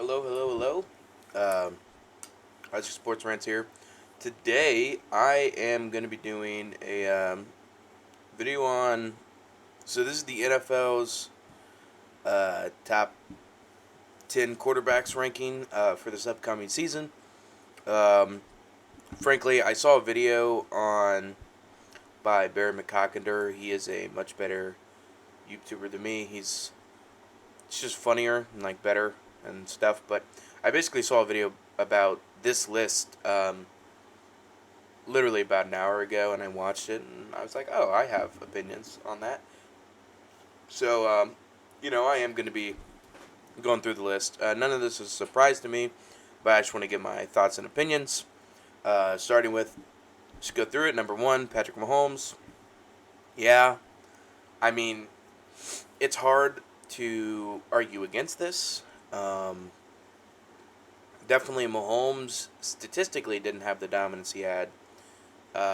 Hello. Isaac Sports Rants here. Today, I am going to be doing a video on. So, this is the NFL's top 10 quarterbacks ranking for this upcoming season. Um, Frankly, I saw a video on by Barry McCockender. He is a much better YouTuber than me. It's just funnier and better and stuff. But I basically saw a video about this list literally about an hour ago, and I watched it, and I was like, oh, I have opinions on that. So, I am going to be going through the list. None of this is a surprise to me, but I just want to give my thoughts and opinions. Starting with, just go through it. Number one, Patrick Mahomes. Yeah, I mean, it's hard to argue against this. Definitely, Mahomes statistically didn't have the dominance he had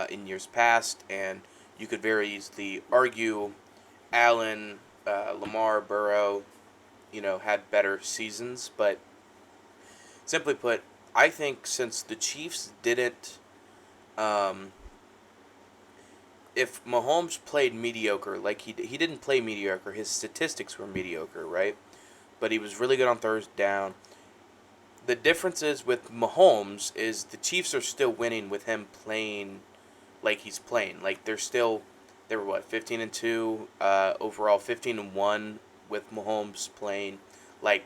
in years past, and you could very easily argue Allen, Lamar, Burrow, had better seasons. But simply put, I think since the Chiefs didn't, um, if Mahomes played mediocre, like he didn't play mediocre, his statistics were mediocre, right? But he was really good on third down. The difference is with Mahomes is the Chiefs are still winning with him playing like he's playing. Like they were what 15-2 overall, 15-1 with Mahomes playing. Like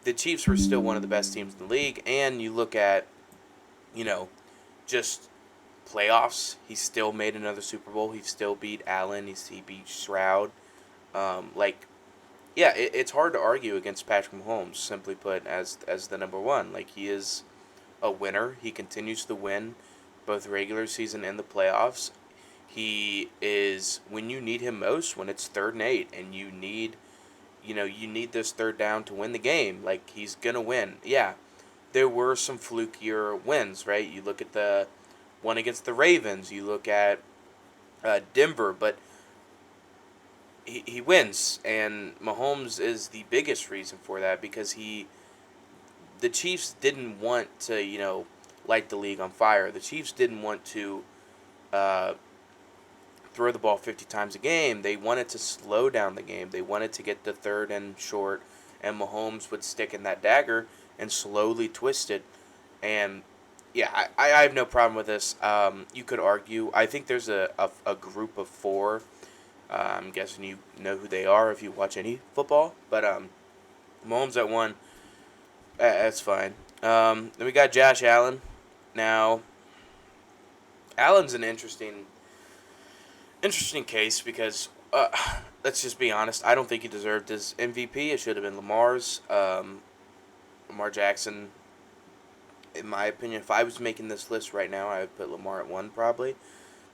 the Chiefs were still one of the best teams in the league, and you look at you know just playoffs. He still made another Super Bowl. He still beat Allen. He beat Stroud. Like yeah, it's hard to argue against Patrick Mahomes. Simply put, as the number one, like he is a winner. He continues to win both regular season and the playoffs. He is when you need him most, when it's 3rd and 8, and you need this third down to win the game. Like he's gonna win. Yeah, there were some flukier wins, right? You look at the one against the Ravens. You look at Denver, but he wins, and Mahomes is the biggest reason for that because the Chiefs didn't want to light the league on fire. The Chiefs didn't want to uh, throw the ball 50 times a game. They wanted to slow down the game. They wanted to get the third and short, and Mahomes would stick in that dagger and slowly twist it. And yeah, I have no problem with this. You could argue. I think there's a group of four. I'm guessing you know who they are if you watch any football. But Mahomes at one. That's fine. Then we got Josh Allen. Now, Allen's an interesting case because let's just be honest. I don't think he deserved his MVP. It should have been Lamar's. Lamar Jackson, in my opinion, if I was making this list right now, I would put Lamar at one probably.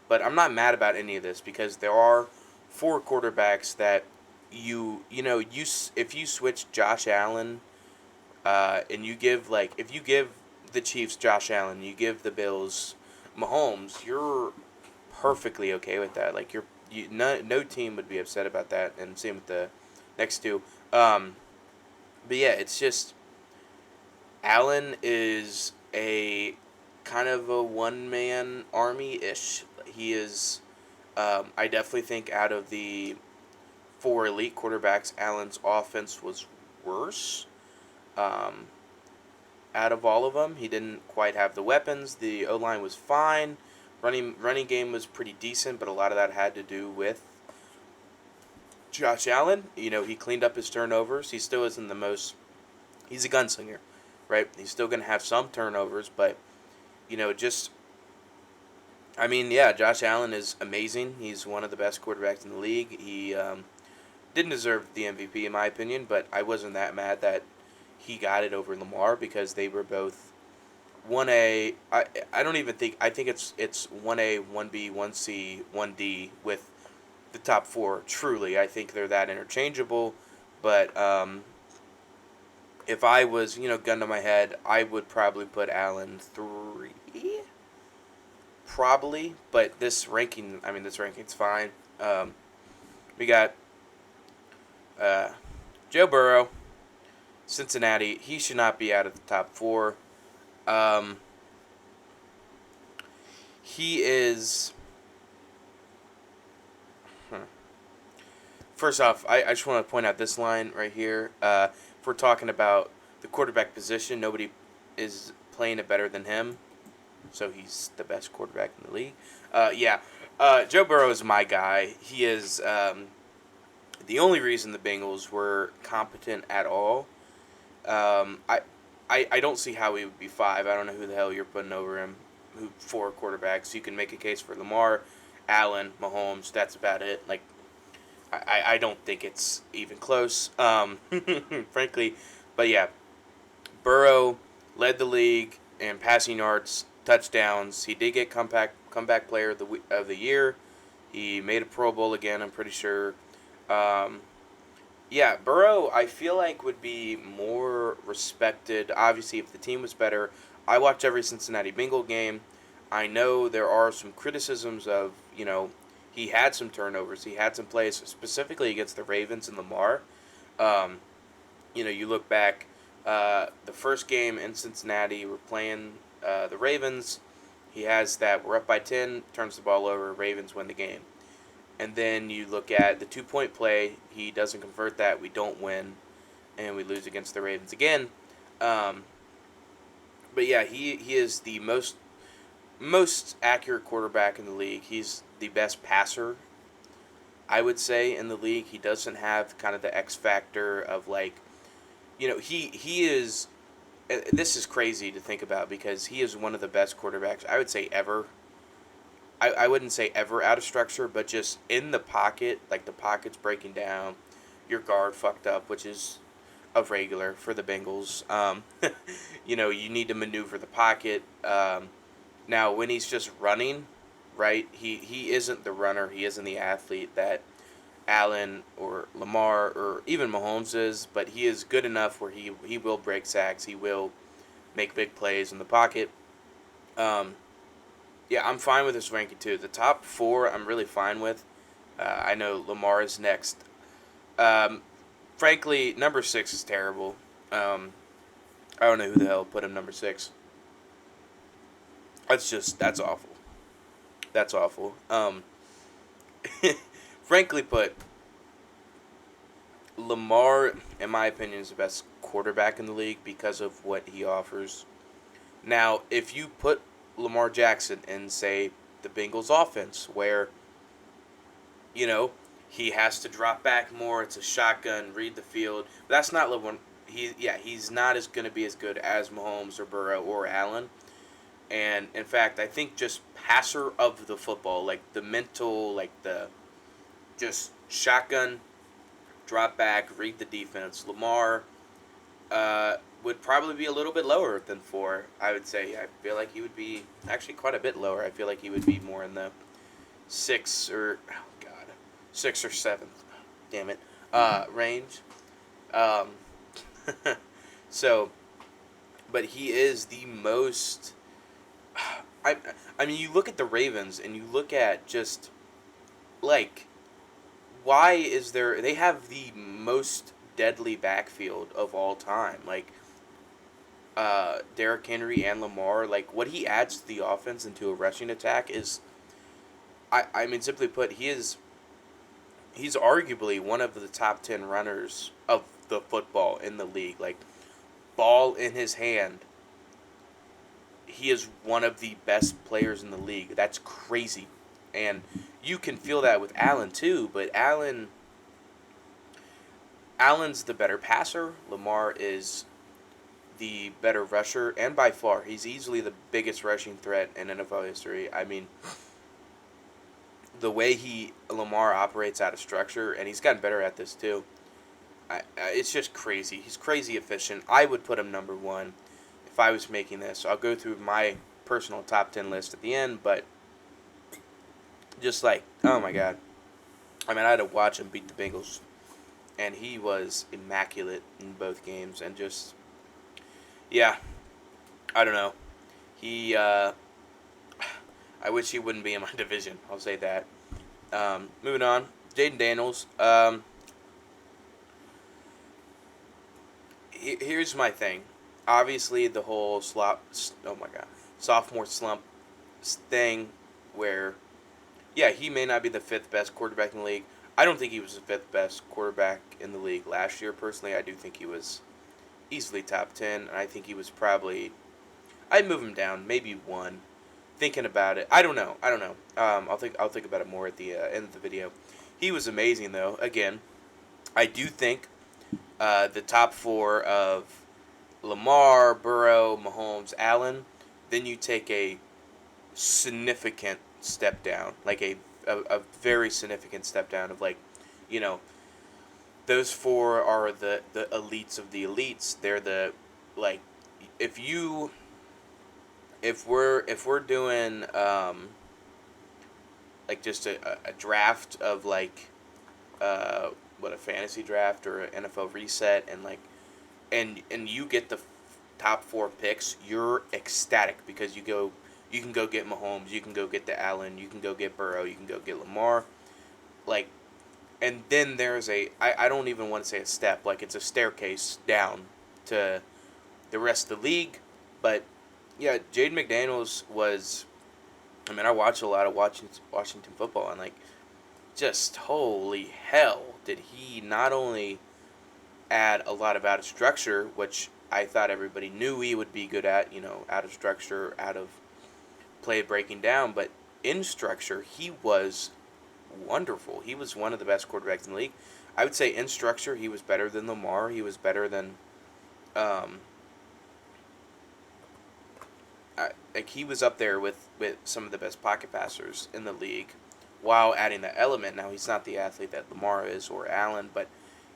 But I'm not mad about any of this because there are four quarterbacks that if you switch Josh Allen and you give if you give the Chiefs Josh Allen, you give the Bills Mahomes, you're perfectly okay with that. Like no team would be upset about that, and same with the next two. But yeah, it's just Allen is a kind of a one man army ish. He is. I definitely think out of the four elite quarterbacks, Allen's offense was worse. Um, Out of all of them, he didn't quite have the weapons. The O line was fine. Running game was pretty decent, but a lot of that had to do with Josh Allen. He cleaned up his turnovers. He still isn't the most. He's a gunslinger, right? He's still gonna have some turnovers, but just I mean, yeah, Josh Allen is amazing. He's one of the best quarterbacks in the league. He didn't deserve the MVP in my opinion, but I wasn't that mad that he got it over Lamar because they were both 1A. I don't even think I think it's 1A, 1B, 1C, 1D with the top four. Truly, I think they're that interchangeable. But if I was gun to my head, I would probably put Allen 3. Probably, but this ranking's fine. We got Joe Burrow. Cincinnati, he should not be out of the top four. Um, he is. Hmm. First off, I just want to point out this line right here. If we're talking about the quarterback position, nobody is playing it better than him. So he's the best quarterback in the league. Yeah. Joe Burrow is my guy. He is the only reason the Bengals were competent at all. Um, I, I don't see how he would be five. I don't know who the hell you're putting over him. Who four quarterbacks? You can make a case for Lamar, Allen, Mahomes. That's about it. Like I don't think it's even close. Frankly, but yeah, Burrow led the league in passing yards, touchdowns. He did get comeback player of the year. He made a Pro Bowl again. I'm pretty sure. Um, yeah, Burrow, I feel like would be more respected. Obviously, if the team was better. I watch every Cincinnati Bengal game. I know there are some criticisms of he had some turnovers. He had some plays specifically against the Ravens and Lamar. Um, you look back, the first game in Cincinnati, we're playing the Ravens. He has that, we're up by 10, turns the ball over, Ravens win the game. And then you look at the 2-point play, he doesn't convert that, we don't win, and we lose against the Ravens again. Um, but yeah, he is the most accurate quarterback in the league. He's the best passer, I would say, in the league. He doesn't have kind of the X factor of like, he is. This is crazy to think about because he is one of the best quarterbacks I would say ever. I wouldn't say ever out of structure, but just in the pocket, like the pocket's breaking down, your guard fucked up, which is of regular for the Bengals. You need to maneuver the pocket. Now, when he's just running, right, he isn't the runner, he isn't the athlete that Allen or Lamar or even Mahomes is, but he is good enough where he will break sacks, he will make big plays in the pocket. Um, yeah, I'm fine with this ranking too. The top four, I'm really fine with. I know Lamar is next. Um, Frankly, number six is terrible. I don't know who the hell put him number six. That's awful. That's awful. Frankly put, Lamar, in my opinion, is the best quarterback in the league because of what he offers. Now, if you put Lamar Jackson in, say, the Bengals offense, where, you know, he has to drop back more, it's a shotgun, read the field. But that's not Lamar. He's not as going to be as good as Mahomes or Burrow or Allen. And in fact, I think just passer of the football, like the mental, like the just shotgun, drop back, read the defense. Lamar would probably be a little bit lower than four, I would say. I feel like he would be actually quite a bit lower. I feel like he would be more in the six or seventh, damn it, range. Um, so, but he is the most. I I mean, you look at the Ravens and you look at just like why is there they have the most deadly backfield of all time. Like Derrick Henry and Lamar, like what he adds to the offense into a rushing attack is I mean simply put, he's arguably one of the top 10 runners of the football in the league. Like ball in his hand, he is one of the best players in the league. That's crazy. And you can feel that with Allen too, but Allen's the better passer. Lamar is the better rusher, and by far, he's easily the biggest rushing threat in NFL history. I mean, the way Lamar operates out of structure, and he's gotten better at this too. It's just crazy. He's crazy efficient. I would put him number one if I was making this. I'll go through my personal top 10 list at the end, but just like, oh my God. I mean, I had to watch him beat the Bengals, and he was immaculate in both games, and just, yeah, I don't know. He, I wish he wouldn't be in my division. I'll say that. Moving on, Jaden Daniels. Here's my thing. Obviously, the whole oh my god, sophomore slump thing, where yeah, he may not be the fifth best quarterback in the league. I don't think he was the fifth best quarterback in the league last year. Personally, I do think he was easily top 10, and I think he was probably. I'd move him down, maybe one. Thinking about it, I don't know. I don't know. I'll think about it more at the end of the video. He was amazing though. Again, I do think the top four of Lamar, Burrow, Mahomes, Allen, then you take a significant step down, like a very significant step down of like, you know, those four are the elites of the elites. They're the like, if you if we're doing like just a draft of like what a fantasy draft or an NFL reset and like and you get the top four picks, you're ecstatic because you can go get Mahomes, you can go get the Allen, you can go get Burrow, you can go get Lamar, like, and then there's I don't even want to say a step, like it's a staircase down to the rest of the league, but yeah, Jaden McDaniels was. I mean, I watch a lot of Washington football, and like, just holy hell, did he not only add a lot of out of structure, which I thought everybody knew he would be good at, you know, out of structure, out of play breaking down, but in structure, he was wonderful. He was one of the best quarterbacks in the league. I would say in structure, he was better than Lamar. He was better than, um, like he was up there with some of the best pocket passers in the league, while adding that element. Now he's not the athlete that Lamar is or Allen, but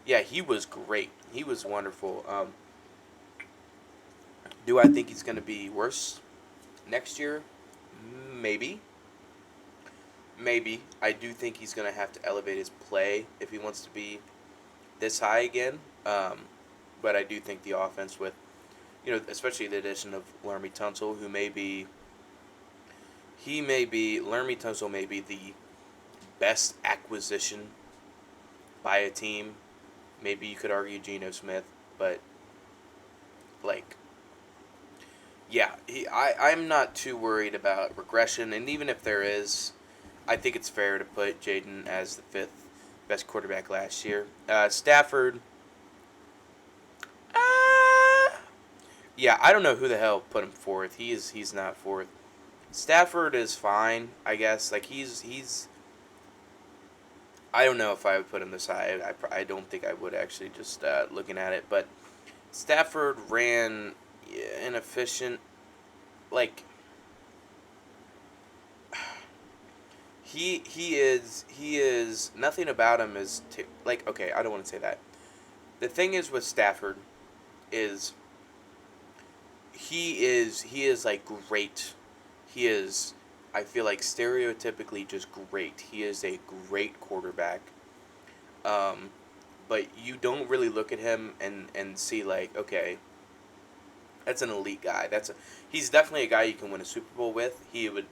yeah, he was great. He was wonderful. Do I think he's going to be worse next year? Maybe. Maybe. I do think he's going to have to elevate his play if he wants to be this high again. But I do think the offense with, you know, especially the addition of Laramie Tunsil, who Laramie Tunsil may be the best acquisition by a team. Maybe you could argue Geno Smith, but like, yeah, I'm not too worried about regression, and even if there is, I think it's fair to put Jaden as the fifth best quarterback last year. Stafford, uh, yeah, I don't know who the hell put him fourth. He's not fourth. Stafford is fine, I guess. Like he's I don't know if I would put him this high. I don't think I would actually just looking at it, but Stafford ran inefficient. Like he is nothing about him is like okay. I don't want to say that. The thing is with Stafford is he is like great. He is I feel like stereotypically just great. He is a great quarterback. Um, but you don't really look at him and see like okay, that's an elite guy. He's definitely a guy you can win a Super Bowl with. He would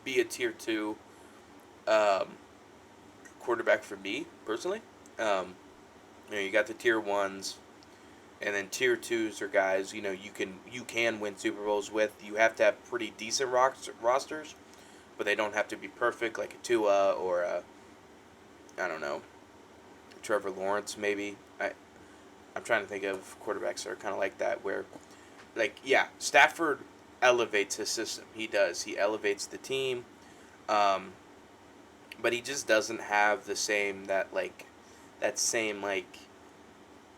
be a tier two um, quarterback for me personally. Um, you know, you got the tier ones, and then tier twos are guys you know you can win Super Bowls with. You have to have pretty decent rosters, but they don't have to be perfect like a Tua or a I don't know Trevor Lawrence maybe. I'm trying to think of quarterbacks that are kind of like that where like yeah Stafford elevates his system. He does. He elevates the team, um, but he just doesn't have the same that same like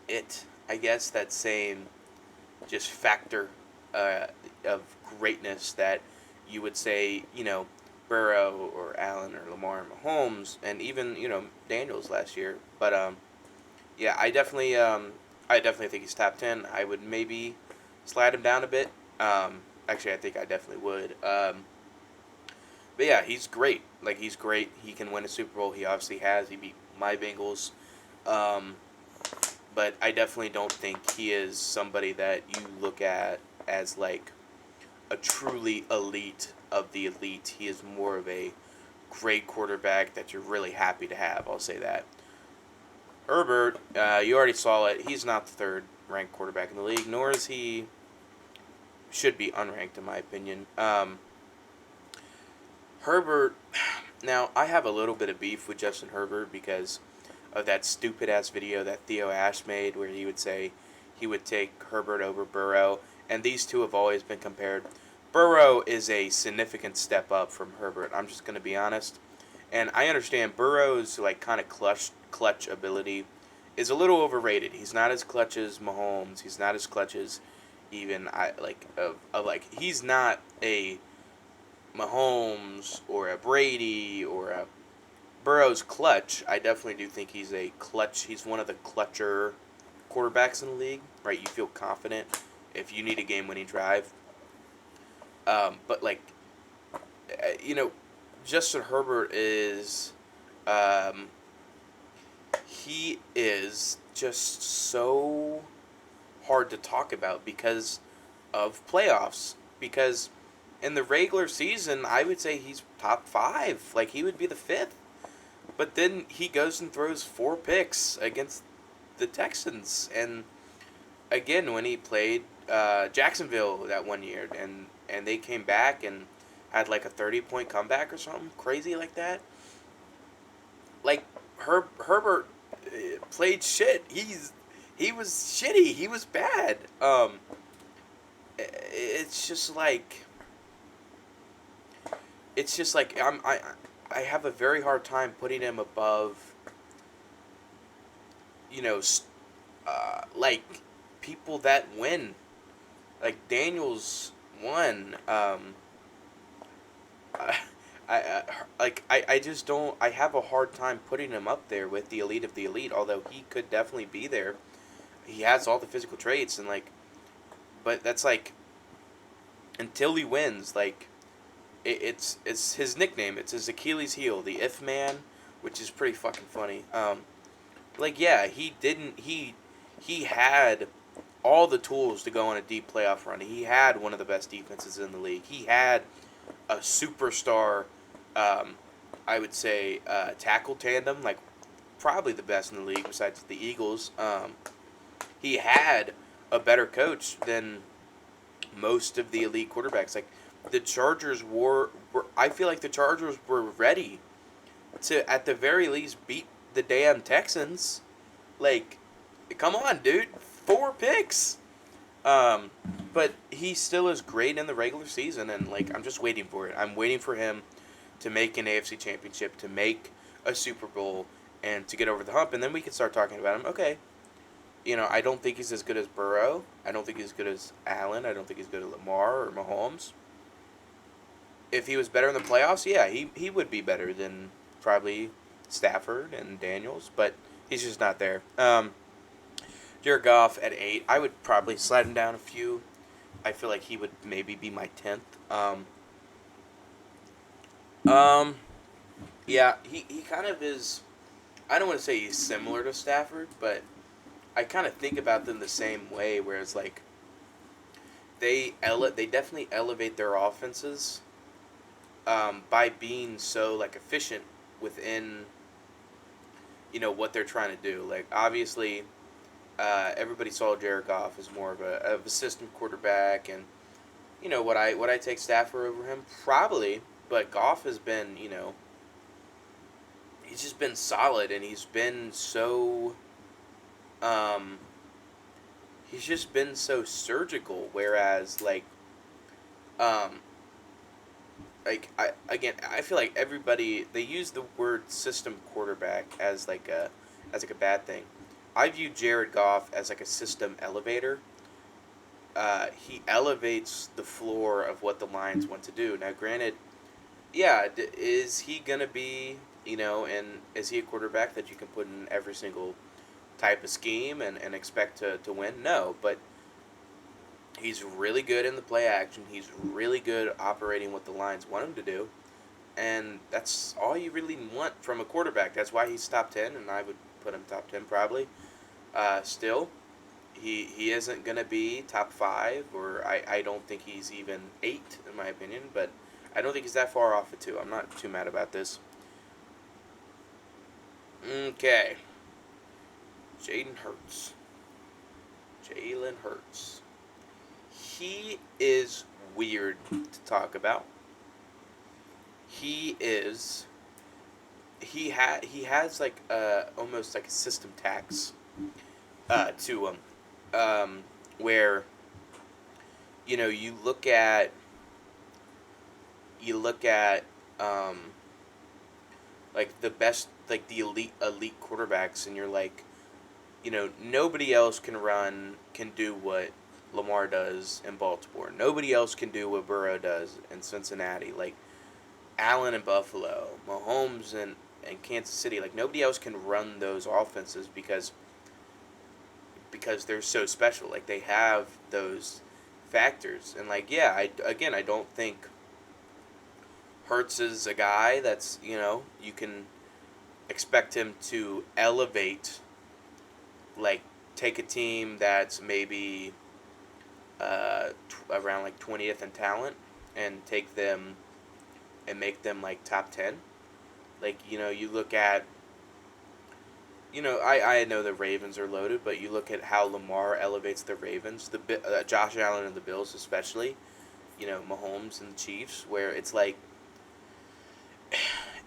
it I guess that same just factor uh, of greatness that you would say, you know, Burrow or Allen or Lamar and Mahomes, and even you know Daniels last year. But yeah, I definitely think he's top 10. I would maybe slide him down a bit. Actually, I think I definitely would. But yeah, he's great. Like he's great. He can win a Super Bowl. He obviously has. He beat my Bengals. Um, but I definitely don't think he is somebody that you look at as like a truly elite of the elite. He is more of a great quarterback that you're really happy to have. I'll say that. Herbert, you already saw it. He's not the third ranked quarterback in the league, nor is he should be unranked in my opinion. Herbert. Now I have a little bit of beef with Justin Herbert because of that stupid ass video that Theo Ash made where he would say he would take Herbert over Burrow, and these two have always been compared. Burrow is a significant step up from Herbert. I'm just gonna be honest, and I understand Burrow's like kind of clutch ability is a little overrated. He's not as clutch as Mahomes. He's not as clutch as even he's not a Mahomes or a Brady or a Burrow's clutch. I definitely do think he's a clutch. He's one of the clutcher quarterbacks in the league, right? You feel confident if you need a game-winning drive. But you know, Justin Herbert is, he is just so hard to talk about because of playoffs. Because in the regular season, I would say he's top 5. Like, he would be the 5th. But then he goes and throws 4 picks against the Texans. And again, when he played Jacksonville that one year, and they came back and had like a 30-point comeback or something crazy like that. Like, Herbert played shit. He was shitty. He was bad. It's just like I have a very hard time putting him above, you know, like people that win, like Daniels won. I just don't. I have a hard time putting him up there with the elite of the elite. Although he could definitely be there. He has all the physical traits and like, but that's like until he wins, like it's his nickname. It's his Achilles heel, the If Man, which is pretty fucking funny. Like yeah, he had all the tools to go on a deep playoff run. He had one of the best defenses in the league. He had a superstar, I would say, tackle tandem, like probably the best in the league besides the Eagles. He had a better coach than most of the elite quarterbacks. Like the Chargers were I feel like the Chargers were ready to at the very least beat the damn Texans. Like, come on, dude, 4 picks. But he still is great in the regular season, and like I'm just waiting for it. I'm waiting for him to make an AFC Championship, to make a Super Bowl, and to get over the hump, and then we can start talking about him. Okay, you know, I don't think he's as good as Burrow. I don't think he's as good as Allen. I don't think he's good as Lamar or Mahomes. If he was better in the playoffs, yeah, he would be better than probably Stafford and Daniels, but he's just not there. Jared Goff at 8, I would probably slide him down a few. I feel like he would maybe be my 10th. Yeah, he kind of is. I don't want to say he's similar to Stafford, but I kind of think about them the same way. Whereas like they definitely elevate their offenses by being so like efficient within what they're trying to do. Like obviously, everybody saw Jared Goff as more of a system quarterback, and would I take Stafford over him? Probably, but Goff has been he's just been solid, and he's been so he's just been so surgical. Whereas I feel like everybody, they use the word system quarterback as like a bad thing. I view Jared Goff as like a system elevator. He elevates the floor of what the Lions want to do. Now, granted, yeah, is he gonna be and is he a quarterback that you can put in every single type of scheme and expect to win? No, but he's really good in the play action. He's really good operating what the Lions want him to do. And that's all you really want from a quarterback. That's why he's top 10, and I would put him top 10 probably. Still, he isn't going to be top 5, or I don't think he's even 8, in my opinion. But I don't think he's that far off it, too. I'm not too mad about this. Okay. Jalen Hurts. Jalen Hurts. He is weird to talk about. He is. He has like almost like a system tax to him, where you look at um, like the best, like the elite quarterbacks, and you're like, nobody else can do what Lamar does in Baltimore. Nobody else can do what Burrow does in Cincinnati. Like Allen in Buffalo, Mahomes and Kansas City. Like nobody else can run those offenses because they're so special. Like they have those factors. And like I don't think Hurts is a guy that's, you can expect him to elevate, like take a team that's maybe around like 20th in talent and take them and make them like top 10. Like, you look at, I know the Ravens are loaded, but you look at how Lamar elevates the Ravens, Josh Allen and the Bills especially, Mahomes and the Chiefs, where it's like,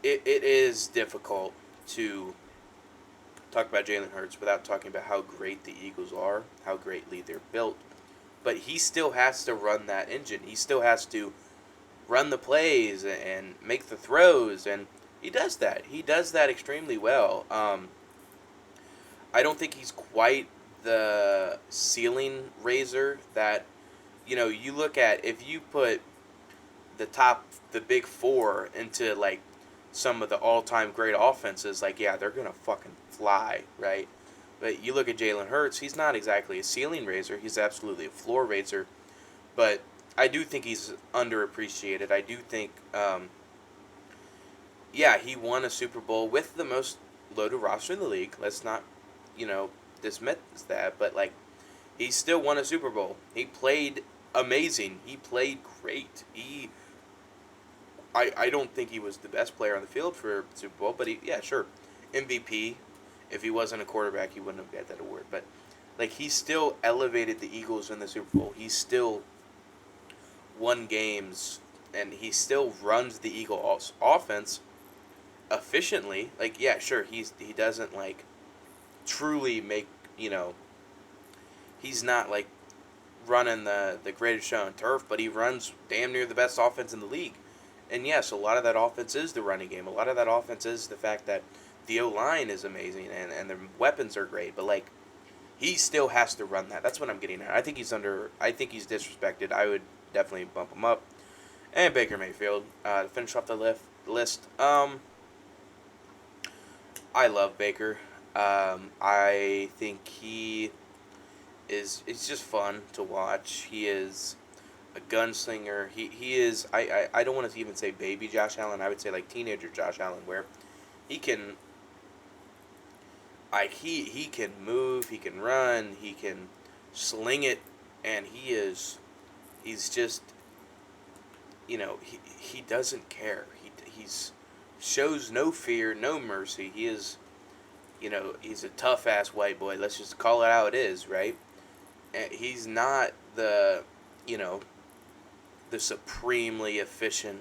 it is difficult to talk about Jalen Hurts without talking about how great the Eagles are, how greatly they're built. But he still has to run that engine. He still has to run the plays and make the throws, and he does that. He does that extremely well. I don't think he's quite the ceiling raiser that, you look at, if you put the big four into like some of the all-time great offenses, like, yeah, they're going to fucking fly, right? But you look at Jalen Hurts, he's not exactly a ceiling raiser. He's absolutely a floor raiser. But I do think he's underappreciated. I do think, he won a Super Bowl with the most loaded roster in the league. Let's not, dismiss that. But, like, he still won a Super Bowl. He played amazing. He played great. I don't think he was the best player on the field for Super Bowl, but sure. MVP. If he wasn't a quarterback, he wouldn't have got that award. But, like, he still elevated the Eagles in the Super Bowl. He still won games, and he still runs the Eagles offense efficiently. Like, yeah, sure, he doesn't, like, truly make, he's not, like, running the greatest show on turf, but he runs damn near the best offense in the league. And yes, a lot of that offense is the running game. A lot of that offense is the fact that the O-line is amazing and the weapons are great. But, like, he still has to run that. That's what I'm getting at. I think he's disrespected. I would definitely bump him up. And Baker Mayfield, to finish off the list. I love Baker. I think it's just fun to watch. He is a gunslinger. He is, I don't want to even say baby Josh Allen. I would say like teenager Josh Allen, where he can, like, he can move, he can run, he can sling it, and he's just, he doesn't care. He's shows no fear, no mercy. He is, he's a tough ass white boy. Let's just call it how it is, right? And he's not the, the supremely efficient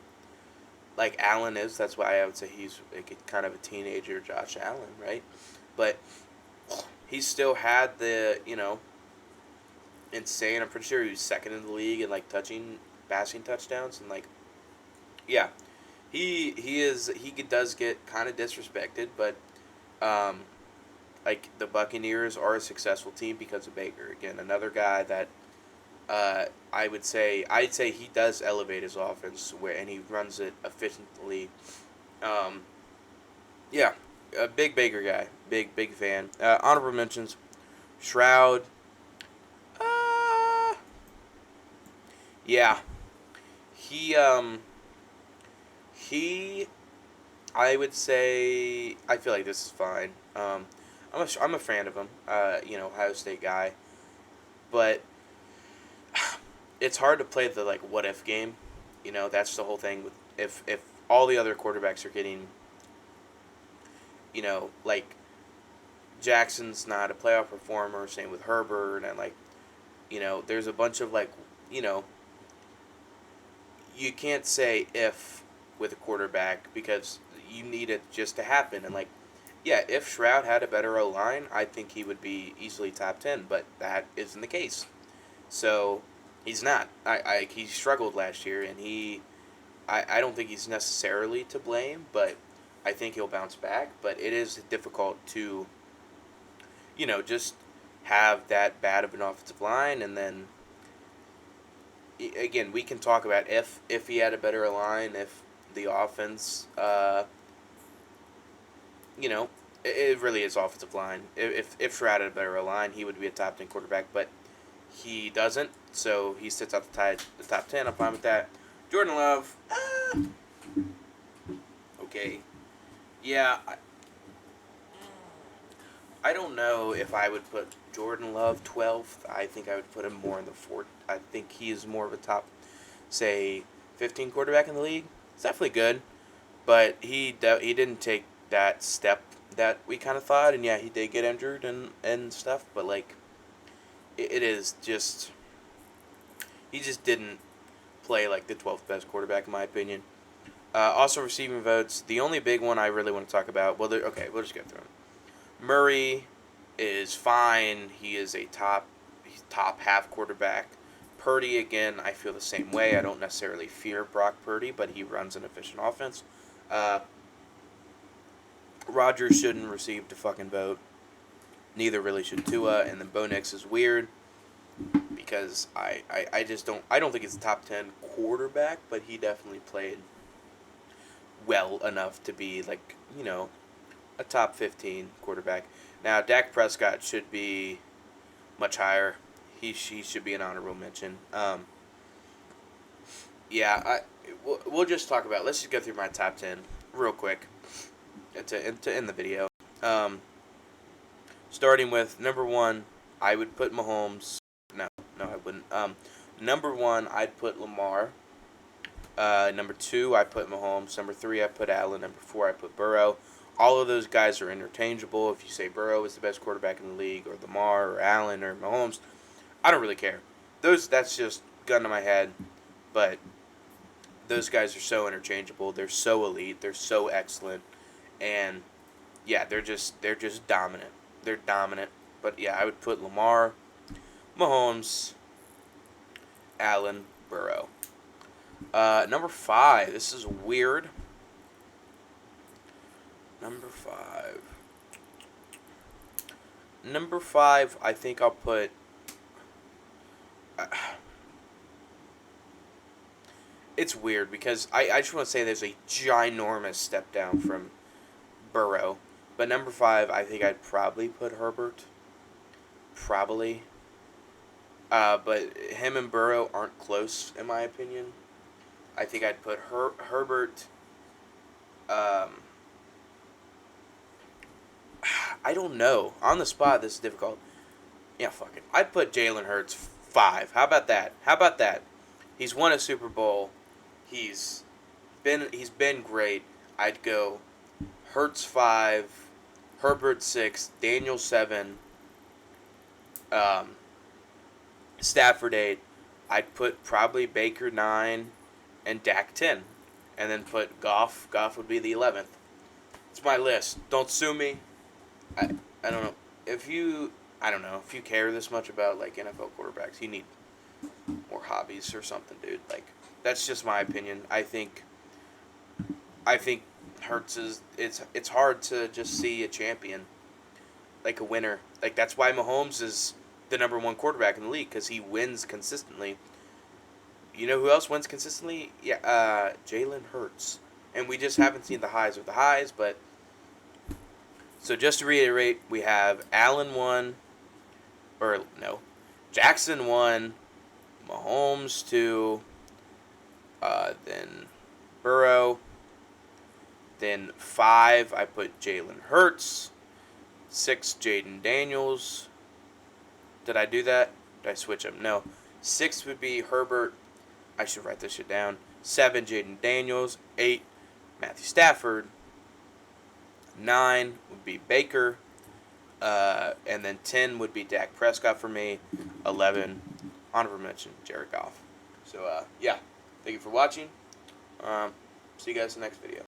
like Allen is. That's why I would say he's like kind of a teenager Josh Allen, right? But he still had the, insane. I'm pretty sure he was second in the league in like passing touchdowns, and like, yeah, he does get kind of disrespected, but like the Buccaneers are a successful team because of Baker. Again, another guy that I'd say he does elevate his offense and he runs it efficiently. Yeah, a big Baker guy, big fan. Honorable mentions: Shroud. Yeah, he he. I would say I feel like this is fine. I'm a fan of him. Ohio State guy, but it's hard to play the like what if game. That's the whole thing with if all the other quarterbacks are getting, like Jackson's not a playoff performer, same with Herbert, and like There's a bunch of you know, you can't say if with a quarterback because you need it just to happen. And yeah, if Shroud had a better O line, I think he would be easily top 10, but that isn't the case. So he's not. He struggled last year, and I don't think he's necessarily to blame, but I think he'll bounce back. But it is difficult to, just have that bad of an offensive line, and then again, we can talk about if he had a better line, if the offense, you know, it really is offensive line. If Shroud had a better line, he would be a top 10 quarterback, but he doesn't, so he sits out the top 10. I'm fine with that. Jordan Love, okay, yeah. I don't know if I would put Jordan Love 12th. I think I would put him more in the 4th. I think he is more of a top, say, 15 quarterback in the league. It's definitely good, but he didn't take that step that we kind of thought. And yeah, he did get injured and stuff, but it is just he just didn't play like the 12th best quarterback in my opinion. Also receiving votes. The only big one I really want to talk about. Well, okay, we'll just get through them. Murray is fine. He is he's top half quarterback. Purdy, again, I feel the same way. I don't necessarily fear Brock Purdy, but he runs an efficient offense. Rodgers shouldn't receive the fucking vote. Neither really should Tua. And then Bo Nix is weird because I just I don't think he's a top 10 quarterback, but he definitely played well enough to be a top 15 quarterback. Now, Dak Prescott should be much higher. He should be an honorable mention. Yeah, we'll just talk about. Let's just go through my top 10 real quick to end the video. Starting with number 1, I would put Mahomes. No, I wouldn't. Number 1, I'd put Lamar. Number 2, I put Mahomes. Number 3, I put Allen. Number 4, I put Burrow. All of those guys are interchangeable. If you say Burrow is the best quarterback in the league, or Lamar, or Allen, or Mahomes, I don't really care. That's just gun to my head. But those guys are so interchangeable. They're so elite. They're so excellent, and yeah, they're just dominant. They're dominant. But yeah, I would put Lamar, Mahomes, Allen, Burrow. Number 5. This is weird. Number 5, I think I'll put. It's weird because I just want to say there's a ginormous step down from Burrow. But number 5, I think I'd probably put Herbert. Probably. But him and Burrow aren't close, in my opinion. I think I'd put Herbert. I don't know. On the spot, this is difficult. Yeah, fuck it. I'd put Jalen Hurts 5. How about that? He's won a Super Bowl. He's been great. I'd go Hurts 5, Herbert 6, Daniel 7, Stafford 8. I'd put probably Baker 9 and Dak 10. And then put Goff. Goff would be the 11th. It's my list. Don't sue me. I don't know. If you care this much about NFL quarterbacks, you need more hobbies or something, dude. That's just my opinion. I think Hurts is it's hard to just see a champion, a winner. That's why Mahomes is the number 1 quarterback in the league, because he wins consistently. You know who else wins consistently? Yeah, Jalen Hurts. And we just haven't seen the highs of the highs, but so just to reiterate, we have Allen 1, or no, Jackson 1, Mahomes 2, then Burrow, then 5, I put Jalen Hurts, 6, Jaden Daniels. Did I do that? Did I switch them? No. 6 would be Herbert. I should write this shit down. 7, Jaden Daniels. 8, Matthew Stafford. 9 would be Baker. And then 10 would be Dak Prescott for me. 11, honorable mention, Jared Goff. So, yeah. Thank you for watching. See you guys in the next video.